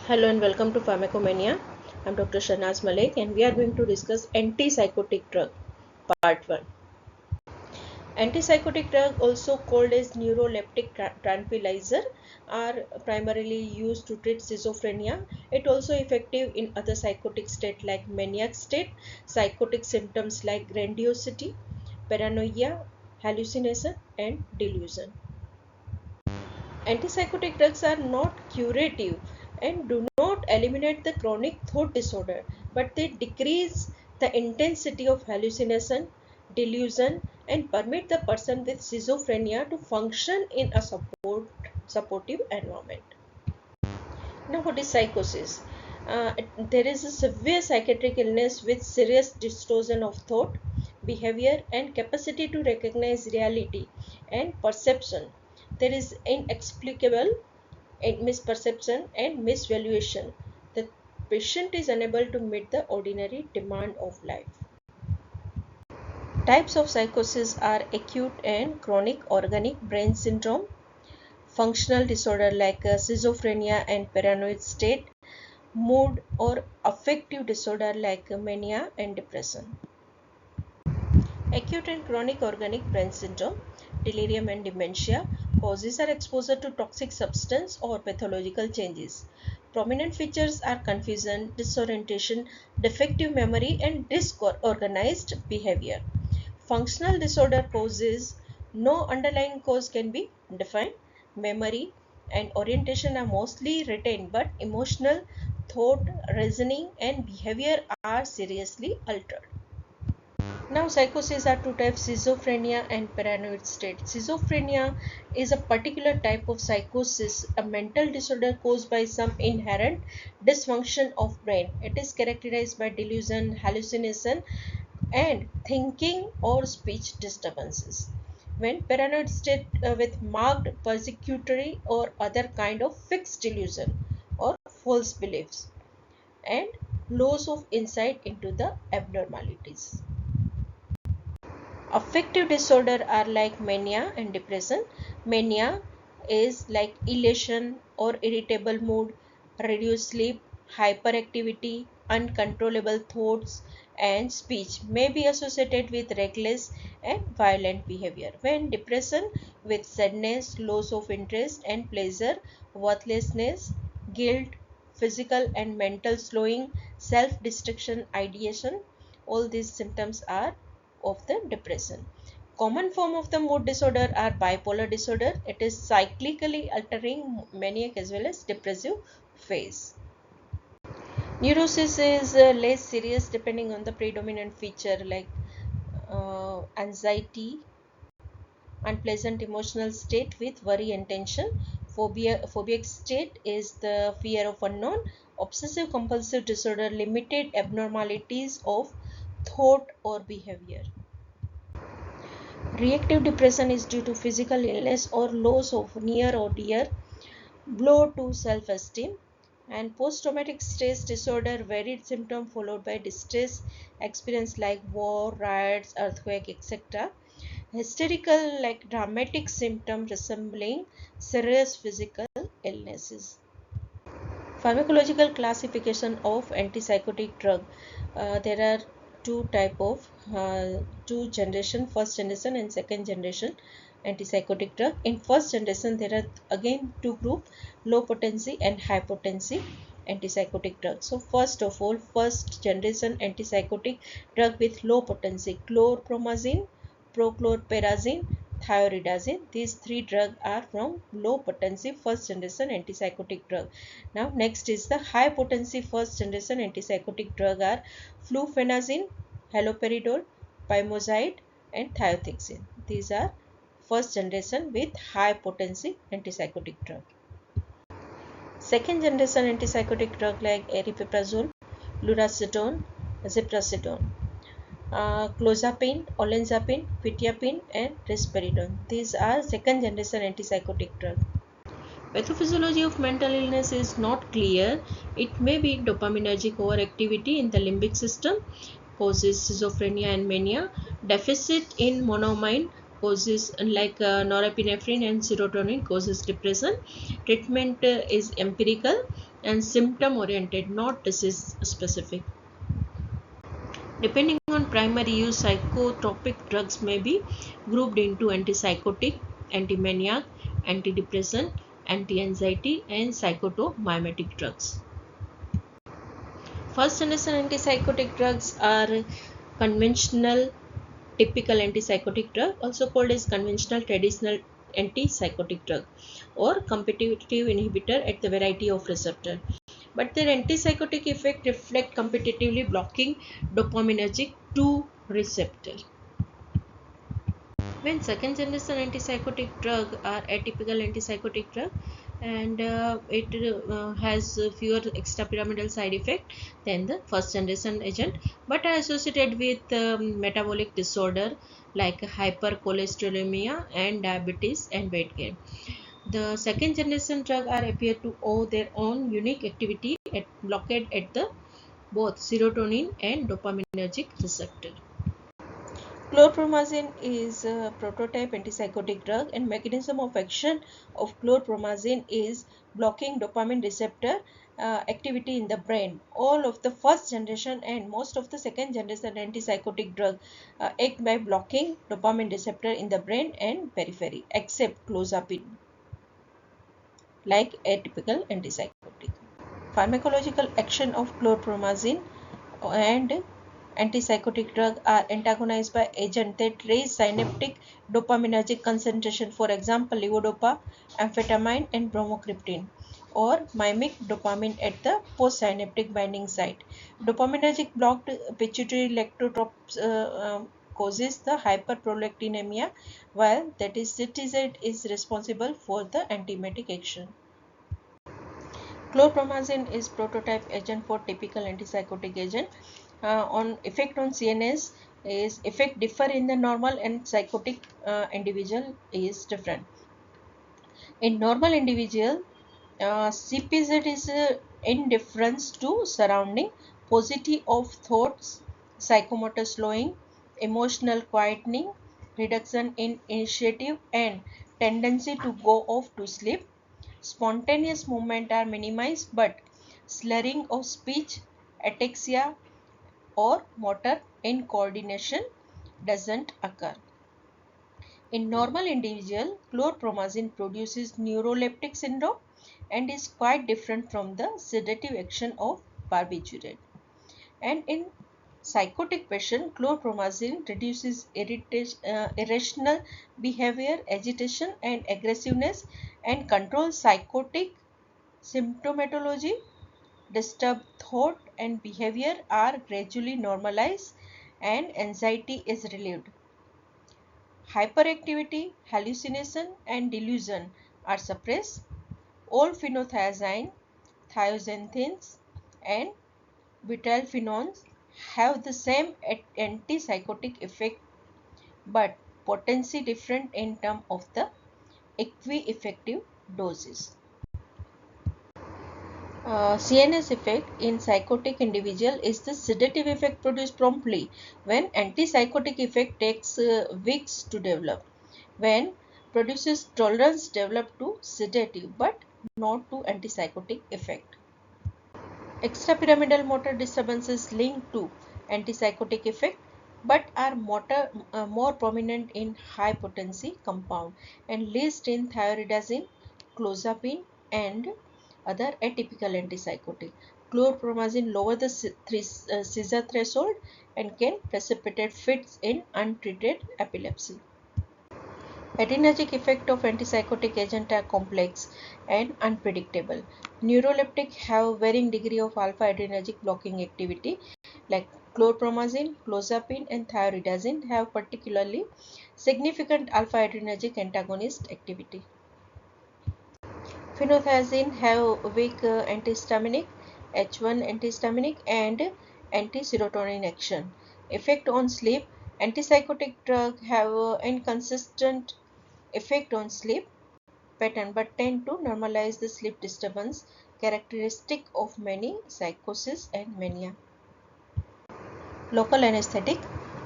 Hello and welcome to Pharmacomania. I'm Dr. Shanaz Malik and we are going to discuss antipsychotic drug, part 1. Antipsychotic drug, also called as neuroleptic tranquilizer, are primarily used to treat schizophrenia. It also effective in other psychotic state like maniac state, psychotic symptoms like grandiosity, paranoia, hallucination and delusion. Antipsychotic drugs are not curative and do not eliminate the chronic thought disorder, but they decrease the intensity of hallucination, delusion, and permit the person with schizophrenia to function in a supportive environment. Now, what is psychosis? There is a severe psychiatric illness with serious distortion of thought, behavior, and capacity to recognize reality and perception. There is inexplicable misperception and misvaluation. The patient is unable to meet the ordinary demand of life. Types of psychosis are acute and chronic organic brain syndrome, functional disorder like schizophrenia and paranoid state, mood or affective disorder like mania and depression. Acute and chronic organic brain syndrome, delirium and dementia. Causes are exposure to toxic substance or pathological changes. Prominent features are confusion, disorientation, defective memory and disorganized behavior. Functional disorder causes, no underlying cause can be defined. Memory and orientation are mostly retained, but emotional, thought, reasoning and behavior are seriously altered. Now, psychosis are two types, schizophrenia and paranoid state. Schizophrenia is a particular type of psychosis, a mental disorder caused by some inherent dysfunction of brain. It is characterized by delusion, hallucination, and thinking or speech disturbances. When paranoid state with marked persecutory or other kind of fixed delusion or false beliefs and loss of insight into the abnormalities. Affective disorder are like mania and depression. Mania is like elation or irritable mood, reduced sleep, hyperactivity, uncontrollable thoughts and speech may be associated with reckless and violent behavior. When depression with sadness, loss of interest and pleasure, worthlessness, guilt, physical and mental slowing, self-destruction, ideation, all these symptoms are of the depression. Common form of the mood disorder are bipolar disorder. It is cyclically altering maniac as well as depressive phase. Neurosis is less serious depending on the predominant feature like anxiety, unpleasant emotional state with worry and tension. Phobic state is the fear of unknown. Obsessive compulsive disorder, limited abnormalities of thought or behavior. Reactive depression is due to physical illness or loss of near or dear, blow to self-esteem, and post-traumatic stress disorder, varied symptom followed by distress experience like war, riots, earthquake, etc. Hysterical like dramatic symptom resembling serious physical illnesses. Pharmacological classification of antipsychotic drug. There are two type of two generation, first generation and second generation antipsychotic drug. In first generation there are again two group, low potency and high potency antipsychotic drugs. So first of all, first generation antipsychotic drug with low potency, chlorpromazine, prochlorperazine, thioridazine. These three drugs are from low potency first generation antipsychotic drug. Now next is the high potency first generation antipsychotic drug are flufenazine, haloperidol, pimozide and thiotixine. These are first generation with high potency antipsychotic drug. Second generation antipsychotic drug like aripiprazole, lurasidone, ziprasidone, clozapine, olanzapine, quetiapine and risperidone. These are second generation antipsychotic drug. Pathophysiology of mental illness is not clear. It may be dopaminergic overactivity in the limbic system causes schizophrenia and mania. Deficit in monoamine causes like norepinephrine and serotonin causes depression. Treatment is empirical. and symptom oriented, not disease specific. Depending on primary use, psychotropic drugs may be grouped into antipsychotic, antimaniac, antidepressant, anti-anxiety, and psychotomimetic drugs. First generation antipsychotic drugs are conventional typical antipsychotic drug, also called as conventional traditional antipsychotic drug, or competitive inhibitor at the variety of receptor. But their antipsychotic effect reflect competitively blocking dopaminergic 2 receptor. When second generation antipsychotic drug are atypical antipsychotic drug, and it has fewer extrapyramidal side effect than the first generation agent, but are associated with metabolic disorder like hypercholesterolemia and diabetes and weight gain. The second generation drug are appear to owe their own unique activity at blockade at the both serotonin and dopaminergic receptor. Chlorpromazine is a prototype antipsychotic drug, and mechanism of action of chlorpromazine is blocking dopamine receptor activity in the brain. All of the first generation and most of the second generation antipsychotic drug act by blocking dopamine receptor in the brain and periphery, except clozapine, like atypical antipsychotic. Pharmacological action of chlorpromazine and antipsychotic drugs are antagonized by agents that raise synaptic dopaminergic concentration, for example, levodopa, amphetamine, and bromocriptine, or mimic dopamine at the postsynaptic binding site. Dopaminergic blocked pituitary lectrotropes causes the hyperprolactinemia, while that is citizen is responsible for the antiemetic action. Chlorpromazine is prototype agent for typical antipsychotic agent. On effect on CNS is effect differ in the normal and psychotic individual is different. In normal individual, CPZ is indifference to surrounding, paucity of thoughts, psychomotor slowing, emotional quietening, reduction in initiative, and tendency to go off to sleep. Spontaneous movement are minimized, but slurring of speech, ataxia, or motor incoordination doesn't occur. In normal individual, chlorpromazine produces neuroleptic syndrome and is quite different from the sedative action of barbiturate. And in psychotic patient, chlorpromazine reduces irrational behavior, agitation, and aggressiveness, and controls psychotic symptomatology. Disturbed thought and behavior are gradually normalized, and anxiety is relieved. Hyperactivity, hallucination, and delusion are suppressed. All phenothiazine, thioxanthines, and butylphenones have the same antipsychotic effect, but potency different in terms of the equi-effective doses. CNS effect in psychotic individual is the sedative effect produced promptly, when antipsychotic effect takes weeks to develop, when produces tolerance developed to sedative but not to antipsychotic effect. Extrapyramidal motor disturbances linked to antipsychotic effect but are more prominent in high potency compound and least in thyroidazine, clozapine, and other atypical antipsychotic. Chlorpromazine lower the seizure threshold and can precipitate fits in untreated epilepsy. Adrenergic effects of antipsychotic agents are complex and unpredictable. Neuroleptic have varying degree of alpha adrenergic blocking activity, like chlorpromazine, clozapine, and thyroidazine have particularly significant alpha adrenergic antagonist activity. Phenothiazine have weak antihistaminic, H1 antihistaminic, and anti-serotonin action. Effect on sleep. Antipsychotic drugs have inconsistent effect on sleep pattern but tend to normalize the sleep disturbance characteristic of many psychosis and mania. Local anesthetic.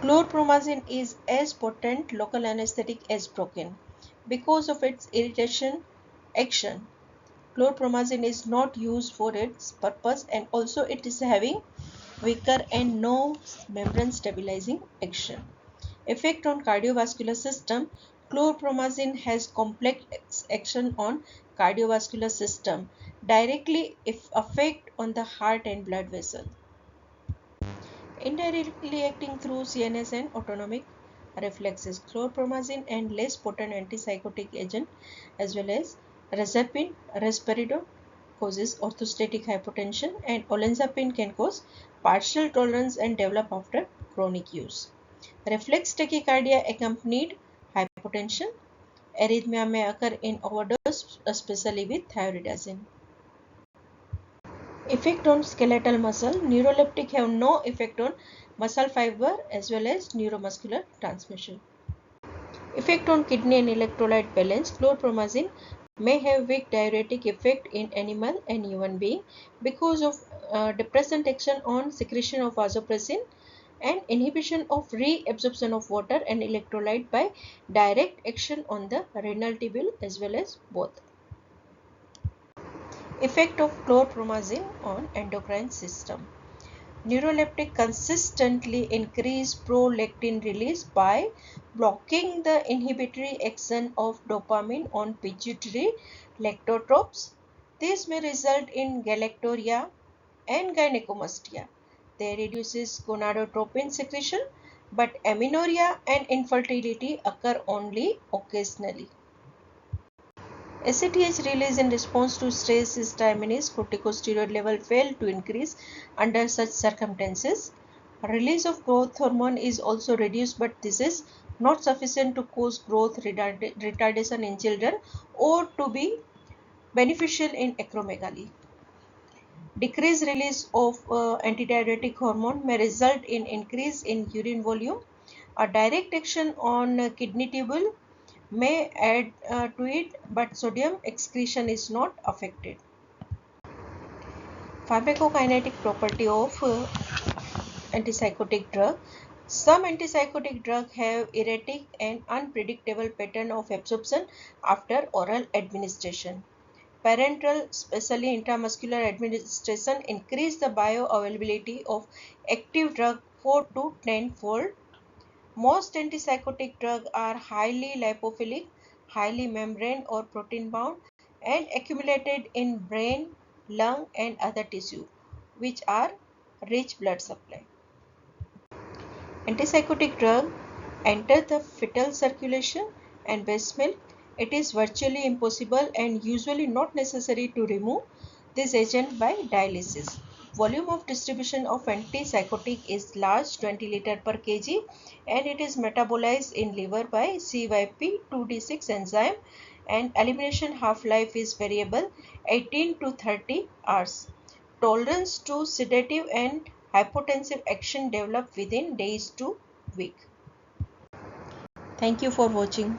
Chlorpromazine is as potent local anesthetic as procaine because of its irritation action. chlorpromazine is not used for its purpose, and also it is having weaker and no membrane stabilizing action. Effect on cardiovascular system. Chlorpromazine has complex action on cardiovascular system, directly if affect on the heart and blood vessel. Indirectly acting through CNS and autonomic reflexes. Chlorpromazine and less potent antipsychotic agent as well as razapine, risperidone causes orthostatic hypotension, and olanzapine can cause partial tolerance and develop after chronic use. Reflex tachycardia accompanied hypotension. Arrhythmia may occur in overdose, especially with thyroidazine. Effect on skeletal muscle. Neuroleptic have no effect on muscle fiber as well as neuromuscular transmission. Effect on kidney and electrolyte balance. Chlorpromazine may have weak diuretic effect in animal and human being because of depressant action on secretion of vasopressin and inhibition of reabsorption of water and electrolyte by direct action on the renal tubule as well as both. Effect of chlorpromazine on endocrine system. Neuroleptic consistently increase prolactin release by blocking the inhibitory action of dopamine on pituitary lactotropes. This may result in galactorrhea and gynecomastia. They reduces gonadotropin secretion, but amenorrhea and infertility occur only occasionally. ACTH release in response to stress is diminished. Corticosteroid level fail to increase under such circumstances. Release of growth hormone is also reduced, but this is not sufficient to cause growth retardation in children or to be beneficial in acromegaly. Decreased release of antidiuretic hormone may result in increase in urine volume. A direct action on kidney tubule may add to it, but sodium excretion is not affected. Pharmacokinetic property of antipsychotic drug. Some antipsychotic drugs have erratic and unpredictable pattern of absorption after oral administration. Parenteral, especially intramuscular administration, increase the bioavailability of active drug 4 to 10-fold. Most antipsychotic drugs are highly lipophilic, highly membrane or protein bound, and accumulated in brain, lung, and other tissue, which are rich blood supply. Antipsychotic drug enter the fetal circulation and breast milk. It is virtually impossible and usually not necessary to remove this agent by dialysis. Volume of distribution of antipsychotic is large, 20 liter per kg, and it is metabolized in liver by CYP2D6 enzyme, and elimination half-life is variable, 18 to 30 hours. Tolerance to sedative and hypotensive action develop within days to week. Thank you for watching.